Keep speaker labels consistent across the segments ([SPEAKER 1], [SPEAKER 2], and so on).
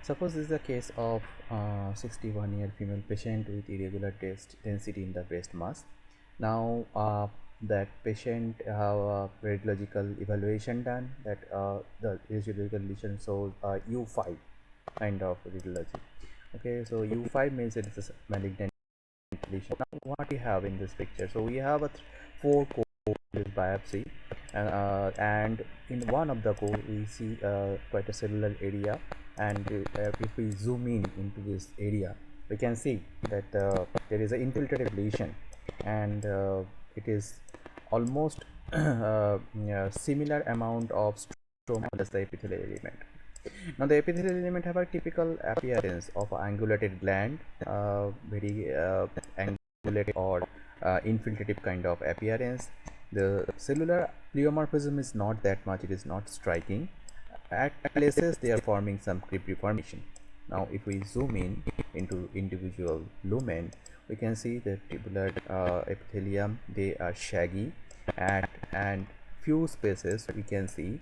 [SPEAKER 1] Suppose this is a case of 61-year female patient with irregular test density in the breast mass. Now that patient have a radiological evaluation done, that the radiological lesion shows U5 kind of radiology. Okay, so U5 means it is a malignant lesion. Now what we have in this picture, so we have a 4 core biopsy, and in one of the core we see quite a cellular area, and if we zoom in into this area, we can see that there is an infiltrative lesion, and it is almost similar amount of stroma as the epithelial element. Now the epithelial element have a typical appearance of angulated gland, very angulated or infiltrative kind of appearance. The cellular pleomorphism is not that much, it is not striking. At places they are forming some creepy formation. Now if we zoom in into individual lumen, we can see the tubular epithelium, they are shaggy, and few spaces we can see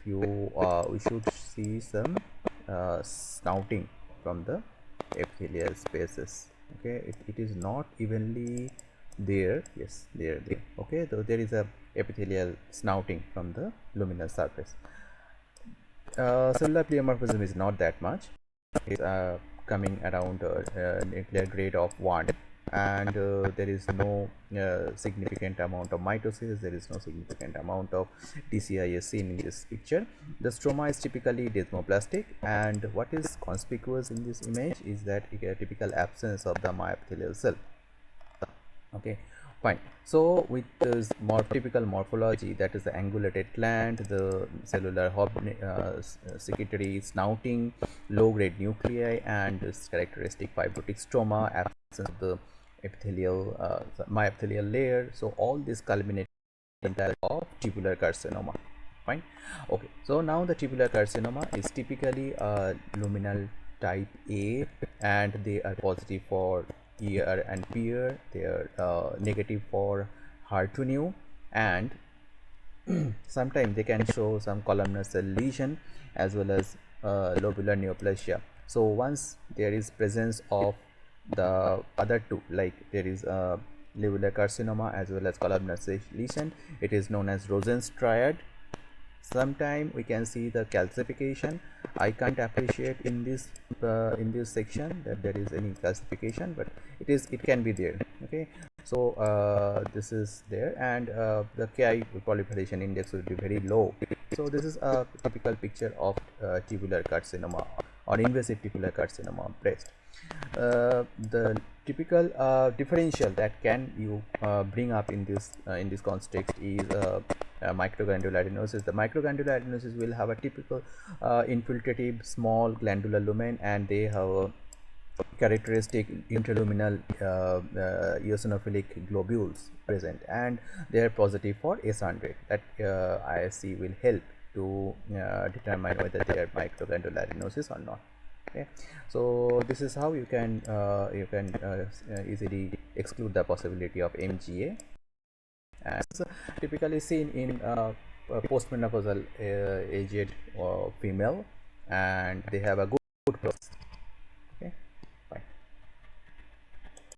[SPEAKER 1] we should see some snouting from the epithelial spaces. Okay, it is not evenly there. Yes, there. Okay, so there is a epithelial snouting from the luminal surface. Cellular pleomorphism is not that much. It's coming around nuclear grade of 1, and there is no significant amount of mitosis, there is no significant amount of DCIS seen in this picture. The stroma is typically desmoplastic, and what is conspicuous in this image is that a typical absence of the myepithelial cell. Okay, fine. So with this typical morphology, that is the angulated gland, the cellular secretory snouting, low grade nuclei, and this characteristic fibrotic stroma, absence of the epithelial myepithelial layer. So all this culminates in that of tubular carcinoma. Fine. Okay, so now the tubular carcinoma is typically luminal type A, and they are positive for ear and peer, they are negative for HER2/neu, and sometimes they can show some columnar cell lesion as well as lobular neoplasia. So once there is presence of the other two, like there is a lobular carcinoma as well as columnar cell lesion, it is known as Rosen's triad. Sometime we can see the calcification. I can't appreciate in this section that there is any calcification, but it can be there. Okay, so this is there, and the Ki proliferation index will be very low. So this is a typical picture of tubular carcinoma or invasive tubular carcinoma of breast. The typical differential that can you bring up in this context is microglandular adenosis. The microglandular adenosis will have a typical infiltrative small glandular lumen, and they have a characteristic intraluminal eosinophilic globules present, and they are positive for S100. That ISC will help to determine whether they are microglandular adenosis or not. Okay, so this is how you can easily exclude the possibility of MGA. And it's typically seen in postmenopausal aged female, and they have a good